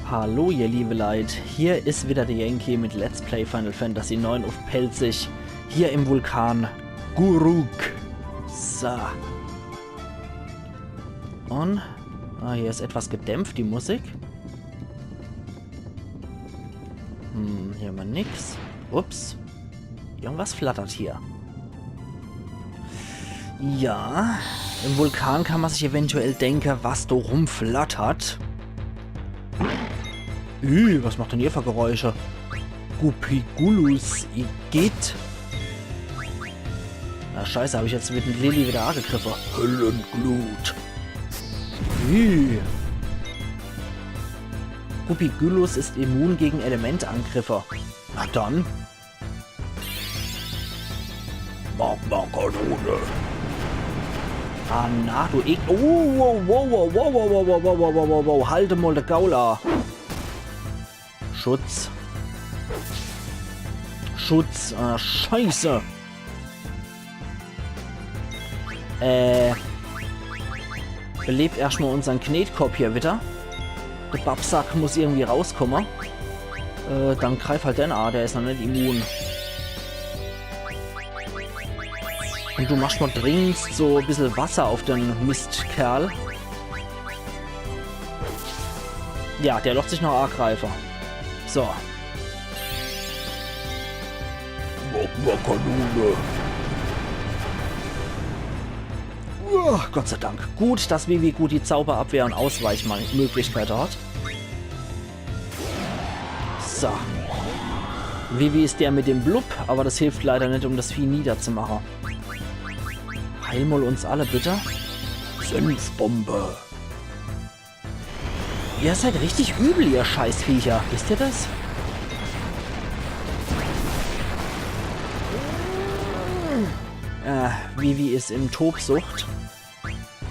Hallo ihr liebe Leute, hier ist wieder der Yankee mit Let's Play Final Fantasy 9 auf Pelzig, hier im Vulkan Guruk. So. Und, hier ist etwas gedämpft, die Musik. Hier haben wir nix. Ups. Irgendwas flattert hier. Ja, im Vulkan kann man sich eventuell denken, was da rumflattert. Was macht denn ihr für Geräusche? Gupigulus Igitt. Na scheiße, habe ich jetzt mit dem Lilly wieder angegriffen. Höllenglut. Gupigulus ist immun gegen Elementangriffe. Na dann. Magma-Kanone. Ah na, du Ekel. Wow. Halte mal der Gaula. Schutz. Ah, scheiße. Belebt erstmal unseren Knetkopf hier wieder. Der Babsack muss irgendwie rauskommen. Dann greif halt den an, der ist noch nicht immun. Und du machst mal dringend so ein bisschen Wasser auf den Mistkerl. Ja, der locht sich noch angreifen. So. Magma-Kanone. Gott sei Dank. Gut, dass Vivi gut die Zauberabwehr und Ausweichmöglichkeit hat. So. Vivi ist der mit dem Blub, aber das hilft leider nicht, um das Vieh niederzumachen. Heil mal uns alle, bitte. Senfbombe. Ihr seid richtig übel, ihr Scheißviecher. Wisst ihr das? Vivi ist in Tobsucht.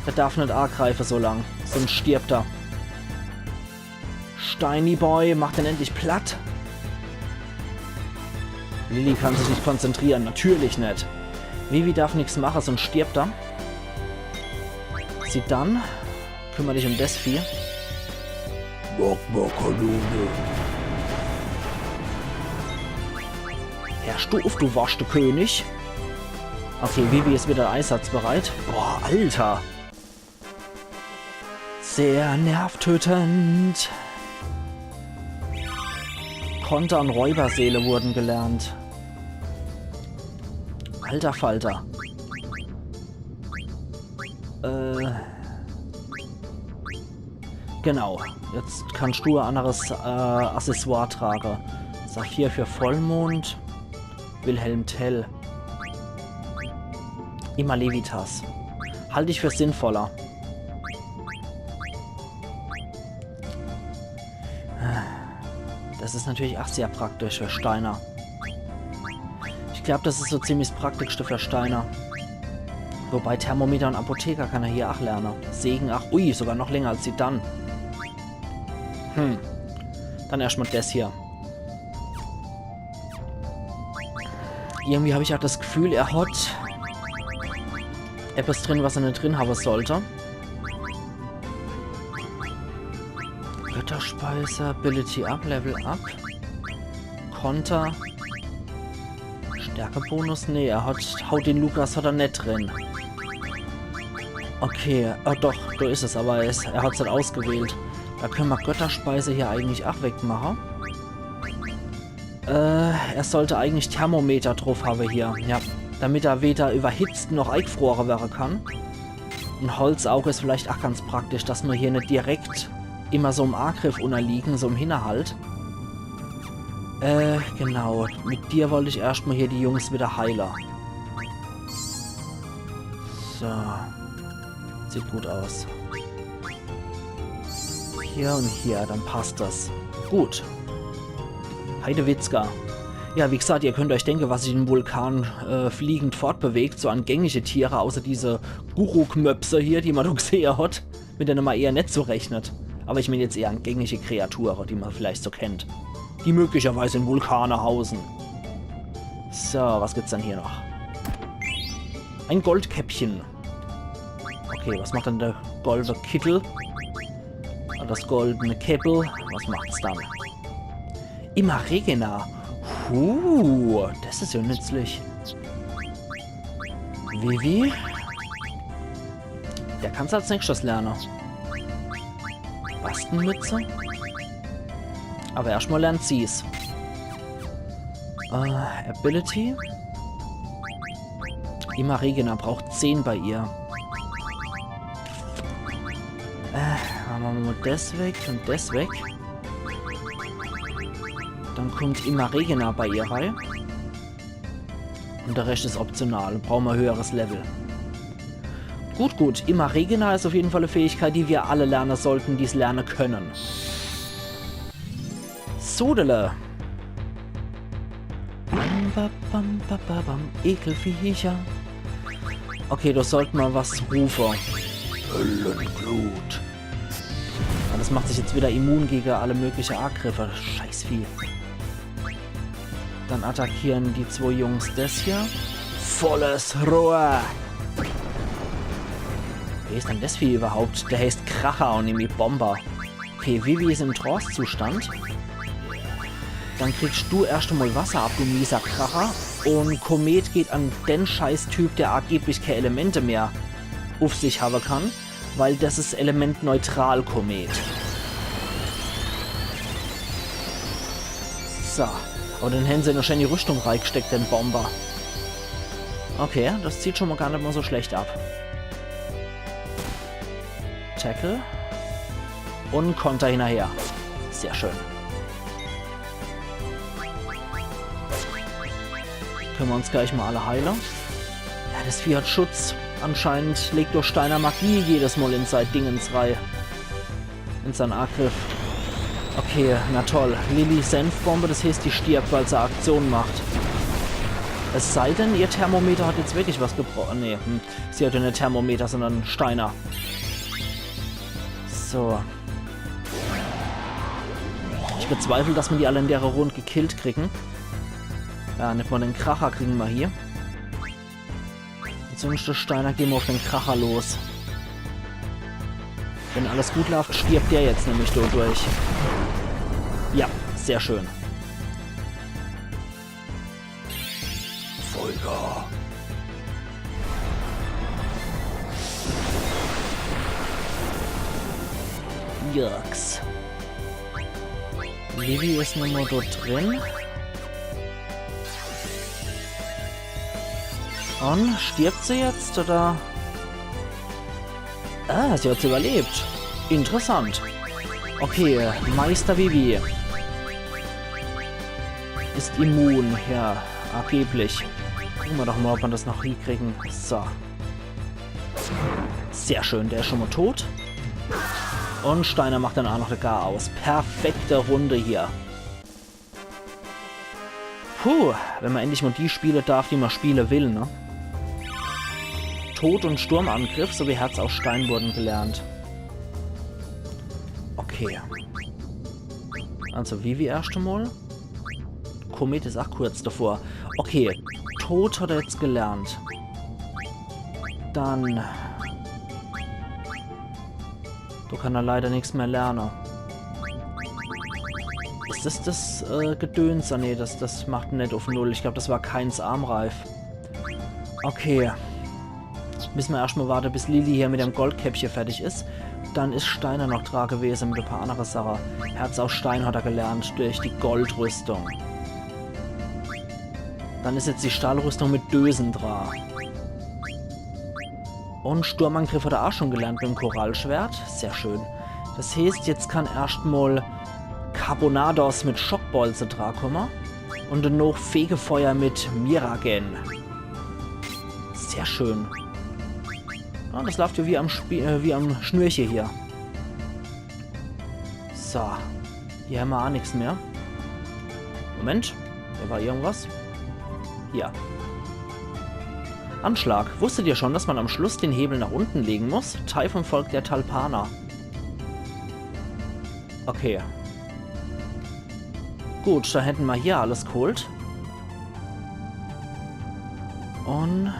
Er darf nicht angreifen so lang, sonst stirbt er. Steiny Boy, macht den endlich platt. Lilly kann sich nicht konzentrieren, natürlich nicht. Vivi darf nichts machen, sonst stirbt er. Sie dann, kümmere dich um das Vieh. Magma-Kanone. Herrst du auf, du warst der König. Okay, Vivi ist wieder einsatzbereit. Boah, Alter. Sehr nervtötend. Konter und Räuberseele wurden gelernt. Alter Falter. Genau. Jetzt kannst du ein anderes Accessoire tragen. Saphir für Vollmond. Wilhelm Tell. Immer Levitas. Halte ich für sinnvoller. Das ist natürlich auch sehr praktisch für Steiner. Ich glaube, das ist so ziemlich das Praktischste für Steiner. Wobei Thermometer und Apotheker kann er hier auch lernen. Segen, ach, ui, sogar noch länger als sie dann. Dann erstmal das hier. Irgendwie habe ich auch das Gefühl, er hat etwas drin, was er nicht drin haben sollte. Götterspeise, Ability Up, Level Up. Konter. Stärkebonus? Nee, er hat. Haut den Lukas hat er nicht drin. Okay, doch, da ist es, aber er hat es halt ausgewählt. Da können wir Götterspeise hier eigentlich auch wegmachen. Er sollte eigentlich Thermometer drauf haben hier. Ja, damit er weder überhitzt noch eingefroren werden kann. Ein Holzauge ist vielleicht auch ganz praktisch, dass wir hier nicht direkt immer so im Angriff unterliegen, so im Hinterhalt. Genau. Mit dir wollte ich erstmal hier die Jungs wieder heilen. So. Sieht gut aus. Hier und hier, dann passt das. Gut. Heidewitzka. Ja, wie gesagt, ihr könnt euch denken, was sich im Vulkan fliegend fortbewegt. So an gängige Tiere, außer diese Guruk-Möpse hier, die man doch gesehen hat. Mit denen man eher nicht so rechnet. Aber ich meine jetzt eher an gängige Kreaturen, die man vielleicht so kennt. Die möglicherweise in Vulkane hausen. So, was gibt's dann hier noch? Ein Goldkäppchen. Okay, was macht denn der goldene Kittel? Und das goldene Käppel, was macht's dann? Immer Regena. Das ist ja nützlich. Vivi? Der kann's als nächstes lernen. Bastenmütze? Aber erstmal lernt sie's. Ability? Immer Regena braucht 10 bei ihr. Machen wir mal das weg und das weg. Dann kommt immer Regena bei ihr rein. Und der Rest ist optional. Brauchen wir höheres Level. Gut. Immer Regena ist auf jeden Fall eine Fähigkeit, die wir alle lernen sollten, die es lernen können. Sodele. Ekelviecher. Okay, da sollten wir was rufen. Höllenblut. Ja, das macht sich jetzt wieder immun gegen alle möglichen Angriffe. Scheißvieh. Dann attackieren die 2 Jungs das hier. Volles Rohr. Wer ist denn das Vieh überhaupt? Der heißt Kracher und nämlich Bomber. Okay, Vivi ist im Trance-Zustand. Dann kriegst du erst einmal Wasser ab, du mieser Kracher. Und Komet geht an den Scheiß-Typ, der angeblich keine Elemente mehr auf sich haben kann. Weil das ist elementneutral Komet. So. Aber dann hätten sie noch schön die Rüstung reingesteckt, den Bomber. Okay, das zieht schon mal gar nicht mal so schlecht ab. Tackle. Und Konter hinterher. Sehr schön. Können wir uns gleich mal alle heilen. Ja, das Vieh hat Schutz. Anscheinend legt durch Steiner Magie jedes Mal in sein Dingensreihe. In seinen Angriff. Okay, na toll. Lilly Senfbombe, das heißt, die stirbt, weil sie Aktion macht. Es sei denn, ihr Thermometer hat jetzt wirklich was gebrochen. Nee, sie hat ja nicht Thermometer, sondern Steiner. So. Ich bezweifle, dass wir die alle in der Runde gekillt kriegen. Ja, nicht mal den Kracher kriegen wir hier. Sonst Steiner gehen wir auf den Kracher los. Wenn alles gut läuft, stirbt der jetzt nämlich durch. Ja, sehr schön. Folger. Jux. Vivi ist nur noch dort drin. Und stirbt sie jetzt, oder? Ah, sie hat überlebt. Interessant. Okay, Meister Vivi. Ist immun, ja, angeblich. Gucken wir doch mal, ob wir das noch hinkriegen. So. Sehr schön, der ist schon mal tot. Und Steiner macht dann auch noch gar aus. Perfekte Runde hier. Puh, wenn man endlich mal die spielen darf, die man spielen will, ne? Tod- und Sturmangriff sowie Herz aus Stein wurden gelernt. Okay. Also Vivi erst einmal. Komet ist auch kurz davor. Okay, Tod hat er jetzt gelernt. Dann... Da kann er leider nichts mehr lernen. Ist das Gedöns? Ah, nee, das macht nicht auf 0. Ich glaube, das war keins armreif. Okay. Müssen wir erstmal warten, bis Lilly hier mit dem Goldkäppchen fertig ist. Dann ist Steiner noch dran gewesen mit ein paar anderen Sachen. Herz aus Stein hat er gelernt durch die Goldrüstung. Dann ist jetzt die Stahlrüstung mit Dösen dran. Und Sturmangriff hat er auch schon gelernt mit dem Korallschwert. Sehr schön. Das heißt, jetzt kann erstmal Carbonados mit Schockbolze dran kommen. Und dann noch Fegefeuer mit Miragen. Sehr schön. Ja, das läuft ja wie am Schnürchen hier. So. Hier haben wir auch nichts mehr. Moment. Da war irgendwas. Hier. Anschlag. Wusstet ihr schon, dass man am Schluss den Hebel nach unten legen muss? Teil vom Volk der Talpaner. Okay. Gut, da hätten wir hier alles geholt. Und...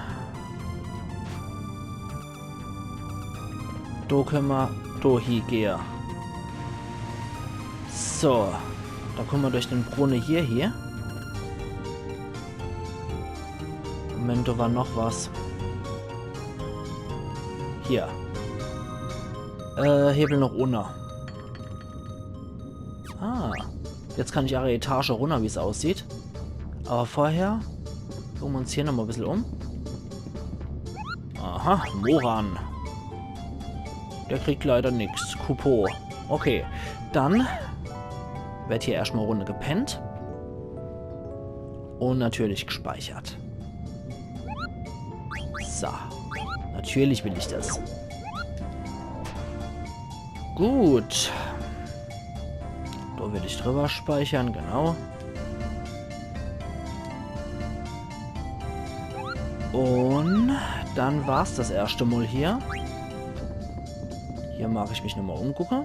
da können wir hier gehen. So. Da kommen wir durch den Brunnen hier. Moment, da war noch was. Hier. Hebel noch unten. Ah. Jetzt kann ich eine Etage runter, wie es aussieht. Aber vorher gucken wir uns hier nochmal ein bisschen um. Aha, Moran. Der kriegt leider nichts. Coupeau. Okay, dann wird hier erstmal eine Runde gepennt. Und natürlich gespeichert. So. Natürlich will ich das. Gut. Da will ich drüber speichern, genau. Und dann war es das erste Mal hier. Hier mag ich mich nochmal umgucken.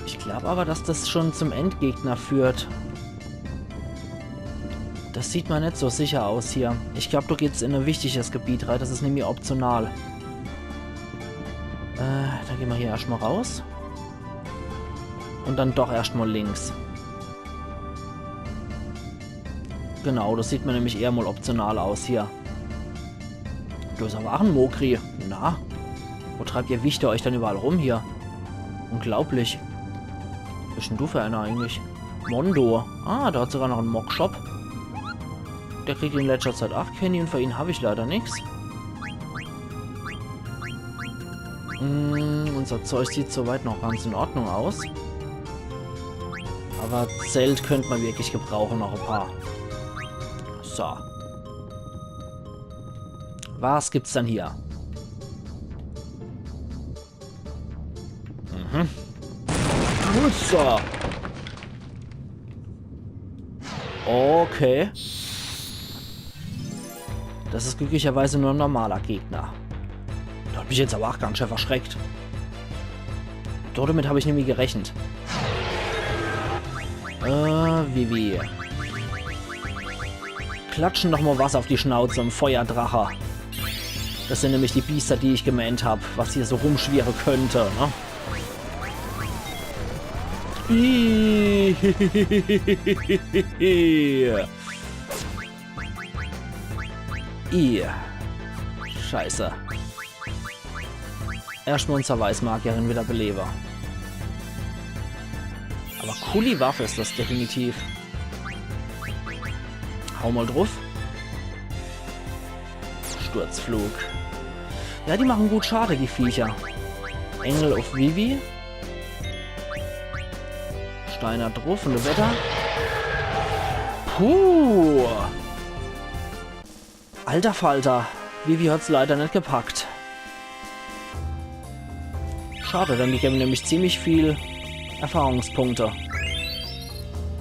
Ich glaube aber, dass das schon zum Endgegner führt. Das sieht mal nicht so sicher aus hier. Ich glaube, du gehst in ein wichtiges Gebiet rein. Das ist nämlich optional. Dann gehen wir hier erstmal raus. Und dann doch erstmal links. Genau, das sieht mir nämlich eher mal optional aus hier. Du ist aber auch ein Mokri. Na? Wo treibt ihr Wichte euch dann überall rum hier? Unglaublich. Was bist denn du für einer eigentlich? Mondo. Ah, da hat sogar noch einen Mock-Shop. Der kriegt in letzter Zeit 8 Candy und für ihn habe ich leider nichts. Unser Zeug sieht soweit noch ganz in Ordnung aus. Aber Zelt könnte man wirklich gebrauchen, noch ein paar. So. Was gibt's dann hier? So. Okay. Das ist glücklicherweise nur ein normaler Gegner. Da habe ich jetzt aber auch ganz schön verschreckt. Damit habe ich nämlich gerechnet. Vivi. Klatschen doch mal was auf die Schnauze, ein Feuerdrache. Das sind nämlich die Biester, die ich gemeint habe, was hier so rumschwirren könnte, ne? Scheiße. Erstmal unsere Weißmagierin wieder Beleber. Aber coole Waffe ist das definitiv. Hau mal drauf. Sturzflug. Ja, die machen gut Schade, die Viecher. Engel auf Vivi. Steiner drauf und eine Wetter. Puh. Alter Falter. Vivi hat's leider nicht gepackt. Schade, denn die geben nämlich ziemlich viel Erfahrungspunkte.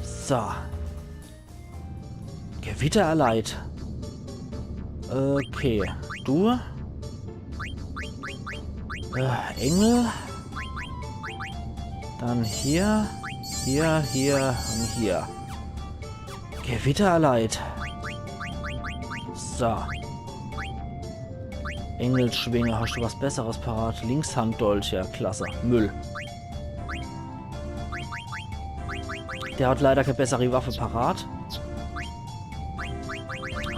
So. Gewitter erleiht. Okay. Du. Engel. Dann hier. Hier, hier und hier. Gewitter erleiht. So. Engelsschwinge, hast du was Besseres parat? Linkshanddolch, ja, klasse. Müll. Der hat leider keine bessere Waffe parat.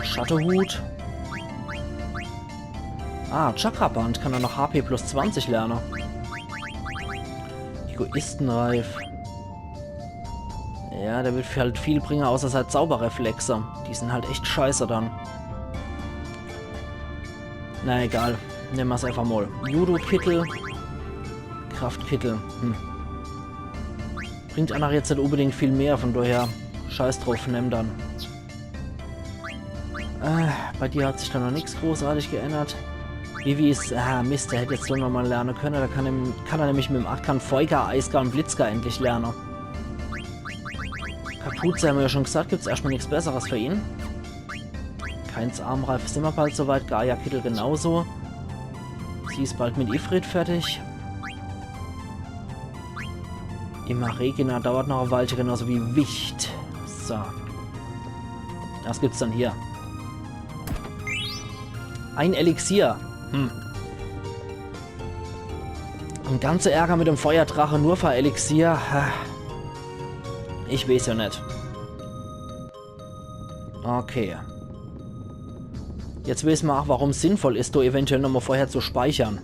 Schattenhut. Ah, Chakraband kann er noch HP plus 20 lernen. Egoistenreif. Ja, der wird halt viel bringen, außer halt Zauberreflexe. Die sind halt echt scheiße dann. Na egal. Nehmen wir es einfach mal. Judo-Kittel. Kraftkittel. Bringt einer jetzt nicht unbedingt viel mehr, von daher scheiß drauf, nimm dann. Bei dir hat sich da noch nichts großartig geändert. Vivi ist... Mist, der hätte jetzt nur noch mal lernen können. Da kann er nämlich mit dem 8-Kann Feuger, Eisgar und Blitzgar endlich lernen. Kapuze haben wir ja schon gesagt, gibt es erstmal nichts Besseres für ihn. Keins Armreif ist immer bald soweit. Gaia Kittel genauso. Sie ist bald mit Ifrit fertig. Immer Regina dauert noch eine Weile, genauso wie Wicht. So. Das gibt's dann hier. Ein Elixier. Ein ganzer Ärger mit dem Feuerdrache nur für Elixier. Ich weiß ja nicht. Okay. Jetzt wissen wir auch, warum es sinnvoll ist, da eventuell nochmal vorher zu speichern.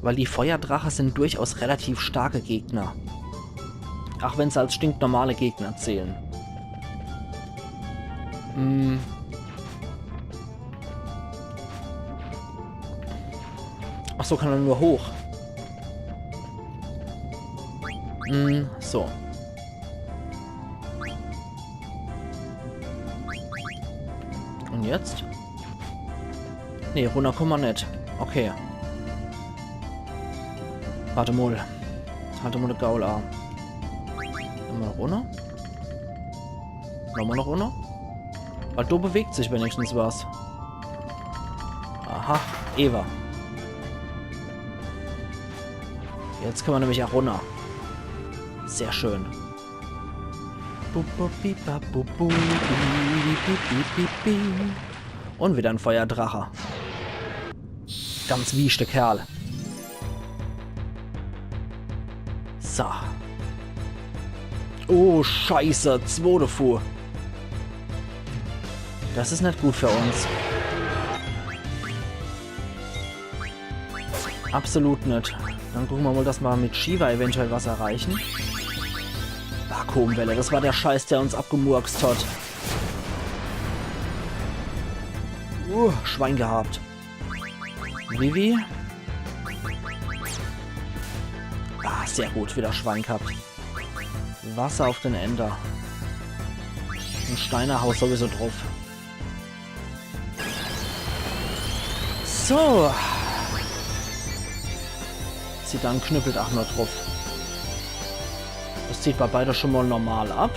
Weil die Feuerdrache sind durchaus relativ starke Gegner. Auch wenn sie als stinknormale Gegner zählen. Ach so, kann er nur hoch. So. Und jetzt? Nee, runter kommen wir nicht. Okay. Warte mal. Halte mal den Gaul an. Nochmal runter. Nochmal noch runter. Weil da bewegt sich wenigstens was. Aha, Eva. Jetzt können wir nämlich auch runter. Sehr schön. Und wieder ein Feuerdrache. Ganz wiechte Kerl. So. Oh, scheiße. Zweite Fuhr. Das ist nicht gut für uns. Absolut nicht. Dann gucken wir mal, dass wir mit Shiva eventuell was erreichen. Vakuumwelle, das war der Scheiß, der uns abgemurkst hat. Schwein gehabt. Vivi. Ah, sehr gut, wieder Schwein gehabt. Wasser auf den Ender. Ein Steinerhaus sowieso drauf. So. Sie dann knüppelt auch nur drauf. Das zieht bei beide schon mal normal ab.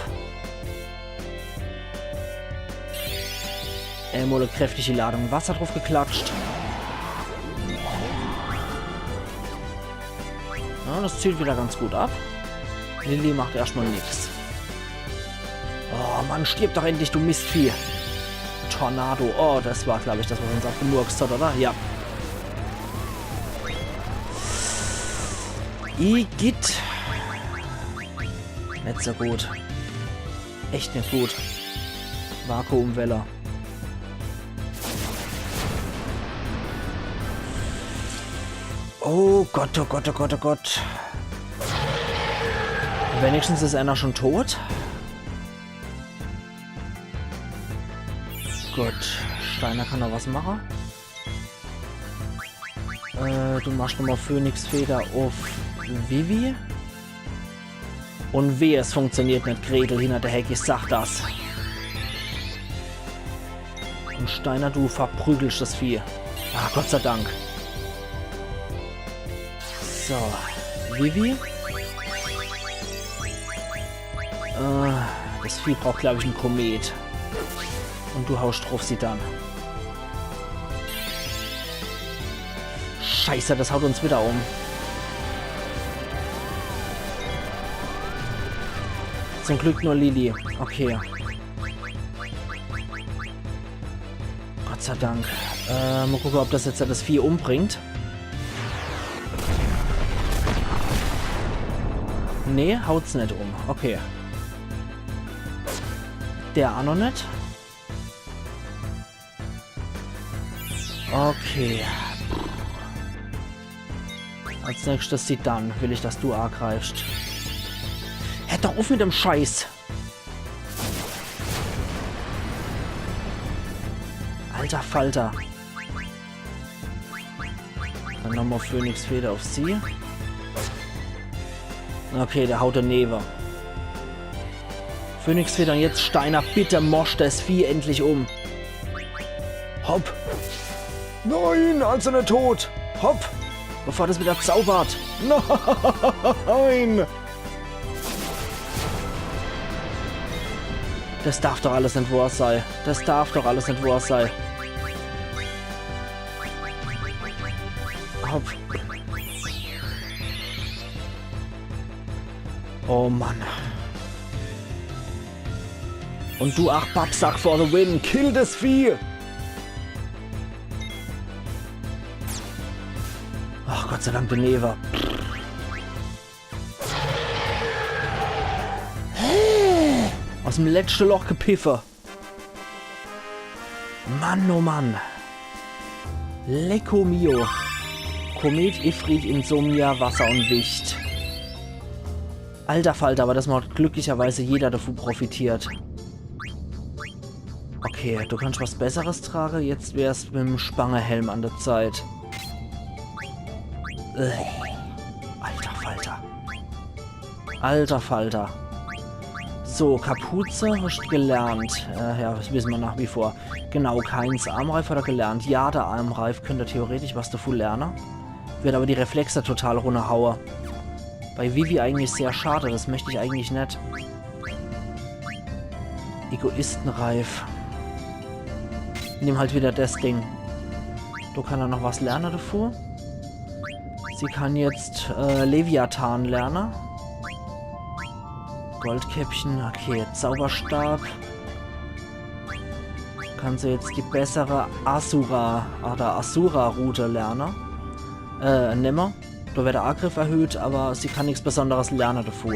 Mal eine kräftige Ladung Wasser drauf geklatscht. Ja, das zieht wieder ganz gut ab. Lilly macht erstmal nichts. Oh Mann, stirb doch endlich, du Mistvieh. Tornado. Oh, das war, glaube ich, das, was uns abgemurkst hat, oder? Ja. Igitt. Nicht so gut. Echt nicht gut. Vakuumwelle. Oh Gott, oh Gott, oh Gott, oh Gott. Wenigstens ist einer schon tot. Gut. Steiner kann da was machen. Du machst nochmal Phönixfeder auf Vivi. Und wehe, es funktioniert nicht. Gretel hinter der Hecke, ich sag das. Und Steiner, du verprügelst das Vieh. Ah, Gott sei Dank. So, Vivi. Das Vieh braucht, glaube ich, einen Komet. Und du haust drauf sie dann. Scheiße, das haut uns wieder um. Zum Glück nur Lilly. Okay. Gott sei Dank. Mal gucken, ob das jetzt das Vieh umbringt. Nee, haut's nicht um. Okay. Der auch noch nicht. Okay. Als nächstes sieht dann, will ich, dass du A greifst. Hört doch auf mit dem Scheiß. Alter Falter. Dann nochmal Phönixfeder auf sie. Okay, der haut daneben. Phönixfeder und jetzt Steiner. Bitte mosch das Vieh endlich um. Hopp. Nein, also nicht tot. Hopp. Bevor das wieder zaubert. Nein. Das darf doch alles nicht wahr sein. Das darf doch alles nicht wahr sein. Hopp. Oh Mann. Und du, ach, Babsack for the win. Kill das Vieh. Gott sei Dank der Neva. Aus dem letzten Loch gepiffe. Mann, oh Mann. Lecco mio. Komet, Ifrit, Insomnia, Wasser und Wicht. Alter Falter, aber das macht glücklicherweise jeder davon profitiert. Okay, du kannst was Besseres tragen. Jetzt wär's mit dem Spangehelm an der Zeit. Alter Falter. Alter Falter. So, Kapuze hast du gelernt. Ja, das wissen wir nach wie vor. Genau, keins. Armreif hat er gelernt. Ja, der Armreif könnte theoretisch was davon lernen. Wird aber die Reflexe total runterhauen. Bei Vivi eigentlich sehr schade. Das möchte ich eigentlich nicht. Egoistenreif. Nimm halt wieder das Ding. Du kannst ja noch was lernen davor. Sie kann jetzt Leviathan lernen. Goldkäppchen, okay, Zauberstab. Kann sie jetzt die bessere Asura oder Asura-Route lernen. Nimmer. Da wird der Angriff erhöht, aber sie kann nichts Besonderes lernen davor.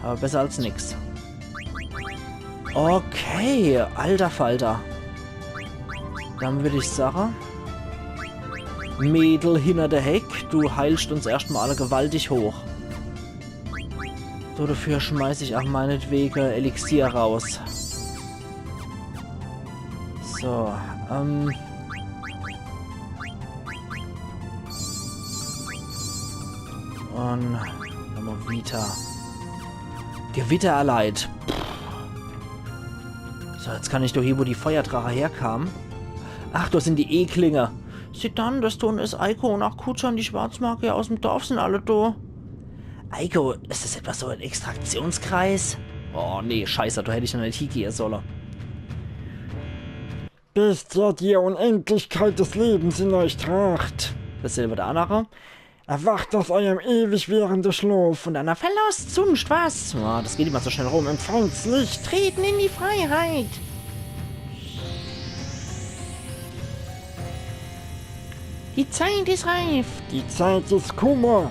Aber besser als nix. Okay, alter Falter. Dann würde ich sagen, Mädel hinter der Heck, du heilst uns erstmal alle gewaltig hoch. So, dafür schmeiße ich auch meinetwegen Elixier raus. So, und nochmal Vita. Gewitter erleiht. So, jetzt kann ich doch hier, wo die Feuerdrache herkam. Ach, das sind die E-Klinge. Sieh dann, das Ton ist Eiko und auch Kutscher und die Schwarzmarke aus dem Dorf sind alle da. Eiko, ist das etwa so ein Extraktionskreis? Oh, nee, scheiße, da hätte ich noch nicht hingehen sollen. Bestia, die Unendlichkeit des Lebens in euch tragt. Dasselbe der andere. Erwacht aus eurem ewig währenden Schlaf Und einer Verlust zunst was? Oh, das geht immer so schnell rum. empfangt's Licht. Treten in die Freiheit. Die Zeit ist reif. Die Zeit ist Kummer.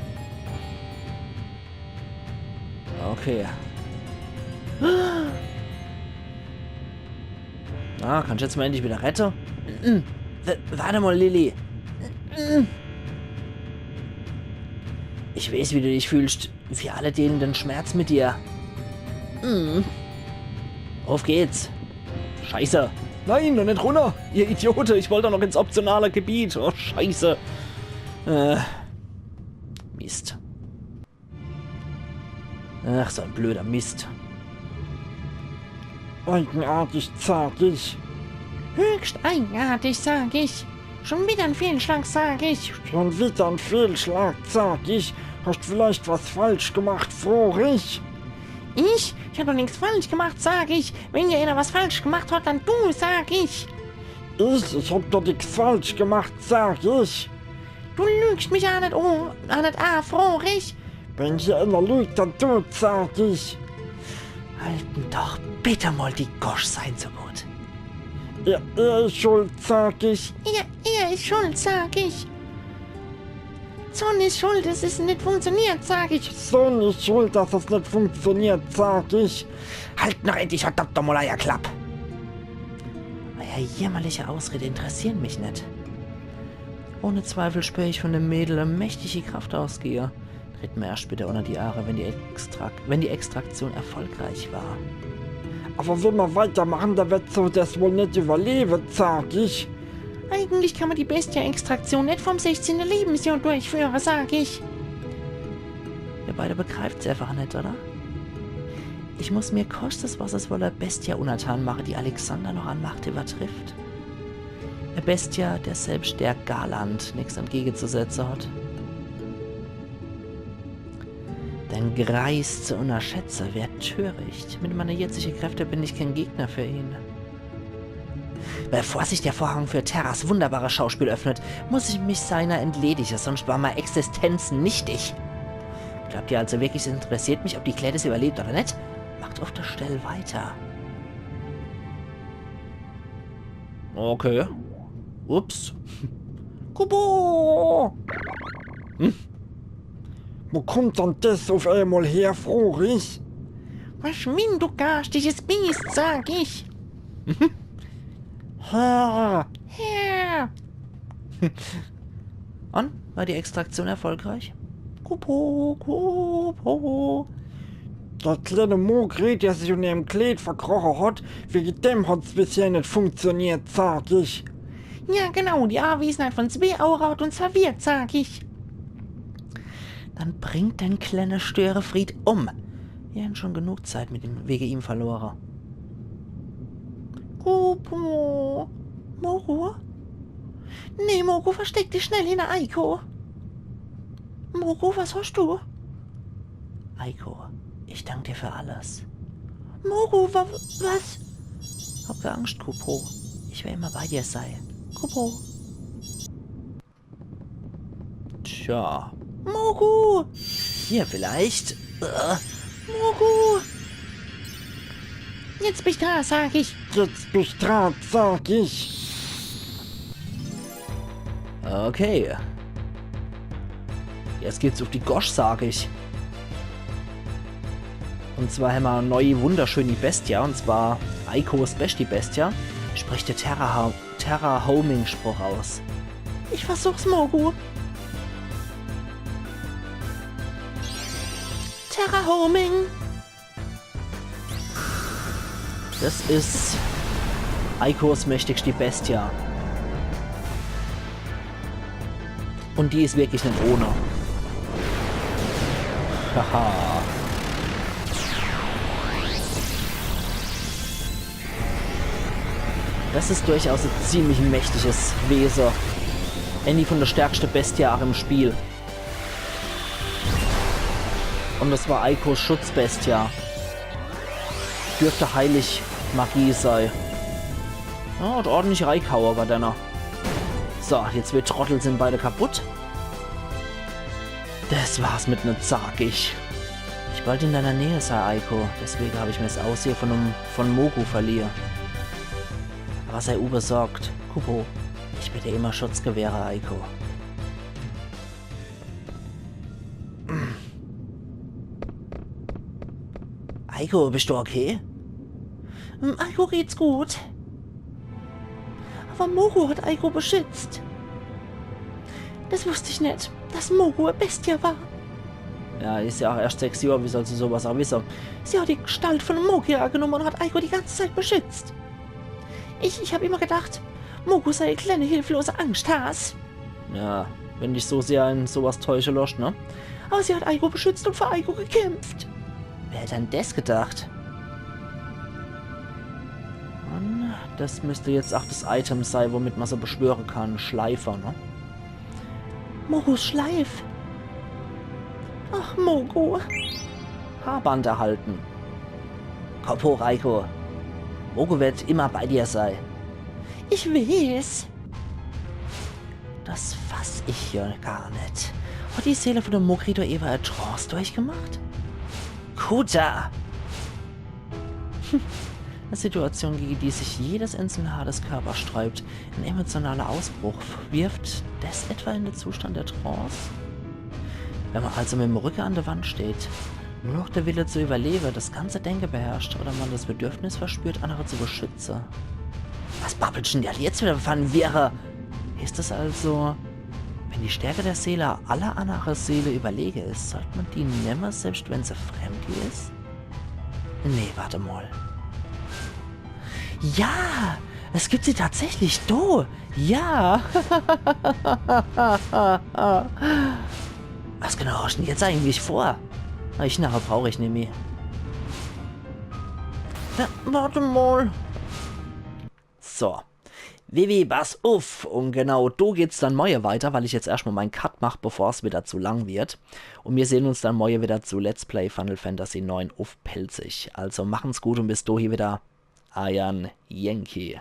Okay. Ah, kannst du jetzt mal endlich wieder retten? Warte mal, Lilly. Ich weiß, wie du dich fühlst. Wir alle delen den Schmerz mit dir. Auf geht's. Scheiße. Nein, noch nicht runter. Ihr Idiote, ich wollte doch noch ins optionale Gebiet. Oh, scheiße. Mist. Ach, so ein blöder Mist. Eigenartig, sag ich. Höchst eigenartig, sag ich. Schon wieder ein Fehlschlag, sag ich. Schon wieder ein Fehlschlag, sag ich. Hast vielleicht was falsch gemacht, Frohlich? Ich? Ich hab doch nichts falsch gemacht, sag ich. Wenn ja einer was falsch gemacht hat, dann du, sag ich. Ich hab doch nichts falsch gemacht, sag ich. Du lügst mich auch nicht, oh, auch nicht, Frohlich. Wenn hier einer lügt, dann du, sag ich. Halten doch bitte mal die Gosch sein so gut. Er ist schuld, sag ich. Er ist schuld, sag ich. Son ist schuld, dass es nicht funktioniert, sag ich. Son ist schuld, dass es nicht funktioniert, sag ich. Halt noch endlich verdammt nochmal Eierklapp. Euer jämmerliche Ausrede interessieren mich nicht. Ohne Zweifel spüre ich von dem Mädel eine mächtige Kraft ausgehe. Tritt mir erst bitte unter die Aare, wenn die Extraktion erfolgreich war. Aber wenn wir weitermachen, dann wird so das wohl nicht überleben, sag ich. Eigentlich kann man die Bestia-Extraktion nicht vom 16. Lebensjahr durchführen, sag ich. Ihr beide begreift's einfach nicht, oder? Ich muss mir kostet was es wolle Bestia unertan machen, die Alexander noch an Macht übertrifft. Eine Bestia, der selbst der Galant nichts entgegenzusetzen hat. Den Greis zu unterschätzen, wäre töricht. Mit meiner jetzigen Kräfte bin ich kein Gegner für ihn. Bevor sich der Vorhang für Terras wunderbares Schauspiel öffnet, muss ich mich seiner entledigen, sonst war meine Existenz nichtig. Glaubt ihr also wirklich, es interessiert mich, ob die Gladys überlebt oder nicht? Macht auf der Stelle weiter. Okay. Ups. Kubo! Wo kommt dann das auf einmal her, Frohlich? Verschwind, du garstiges Biest, sag ich. Ha, Herr. Und? War die Extraktion erfolgreich? Kupo, Kupo. der kleine Mogri, der sich unter dem Kleid verkrochen hat, wegen dem hat's bisher nicht funktioniert, sag ich. Ja, genau, die Anwesenheit von zwei Aura hat uns verwirrt, sag ich. Dann bringt den kleinen Störefried um. Wir haben schon genug Zeit mit ihm, wegen ihm verloren. Kupo. Moru? Nee, Moru, versteck dich schnell hinter Aiko. Moru, was hast du? Aiko, ich danke dir für alles. Moru, was? Hab keine Angst, Kupo. Ich werde immer bei dir sein. Kupo. Tja. Moru! Hier vielleicht. Moru! Jetzt bin ich da, sag ich. Jetzt bin ich dran, sag ich. Okay. Jetzt geht's auf die Gosch, sag ich. Und zwar haben wir eine neue, wunderschöne Bestia. Und zwar Aikos Besti Bestia. Spricht der Terra-Homing-Spruch aus. Ich versuch's, Moru. Terra Homing. Das ist Aikos mächtigste Bestia. Und die ist wirklich nicht ohne. Haha. Das ist durchaus ein ziemlich mächtiges Wesen. Andy von der stärksten Bestia auch im Spiel. Und das war Aikos Schutzbestia. Dürfte heilig Magie sein. Ja, und ordentlich Reikauer war deiner. So, jetzt wir Trottel sind beide kaputt. Das war's mit ne sag ich. Ich bald in deiner Nähe sei, Aiko. Deswegen habe ich mir das Aussehen von Mogu verliehen. Aber sei unbesorgt. Kupo, ich bitte immer Schutzgewehre, Aiko. Aiko, bist du okay? Aiko geht's gut. Aber Moru hat Aiko beschützt. Das wusste ich nicht, dass Moru eine Bestie war. Ja, ist ja auch erst 6 Jahre, wie soll sie sowas auch wissen? Sie hat die Gestalt von Mogira genommen und hat Aiko die ganze Zeit beschützt. Ich habe immer gedacht, Moru sei eine kleine hilflose Angsthas. Ja, wenn dich so sehr in sowas täusche lässt, ne? Aber sie hat Aiko beschützt und für Aiko gekämpft. Wer hätte denn das gedacht? Und das müsste jetzt auch das Item sein, womit man so beschwören kann. Schleifer, ne? Morus Schleif. Ach, Mogu. Haarband erhalten. Kopf hoch, Aiko. Mogu wird immer bei dir sein. Ich weiß. Das fass ich hier gar nicht. Hat die Seele von dem Mokrito Eva eine Trance durchgemacht? Kuta! Eine Situation, gegen die sich jedes einzelne Haar des Körpers sträubt. Ein emotionaler Ausbruch. Wirft das etwa in den Zustand der Trance? Wenn man also mit dem Rücken an der Wand steht, nur noch der Wille zu überleben, das ganze Denken beherrscht oder man das Bedürfnis verspürt, andere zu beschützen. Was babbelt denn der jetzt wieder von wäre? Ist es also, wenn die Stärke der Seele aller anderen Seele überlegen ist, sollte man die nimmer, selbst wenn sie fremd ist? Nee, warte mal. Ja, es gibt sie tatsächlich, do. Ja. Was genau hast du denn jetzt eigentlich vor? Ich nachher brauche ich nicht mehr. Ja, warte mal. So. Vivi, pass auf. Und genau, do geht's dann morgen weiter, weil ich jetzt erstmal meinen Cut mache, bevor es wieder zu lang wird. Und wir sehen uns dann morgen wieder zu Let's Play Final Fantasy 9 auf Pelzig. Also machen's gut und bis do hier wieder. Ayan Yankee.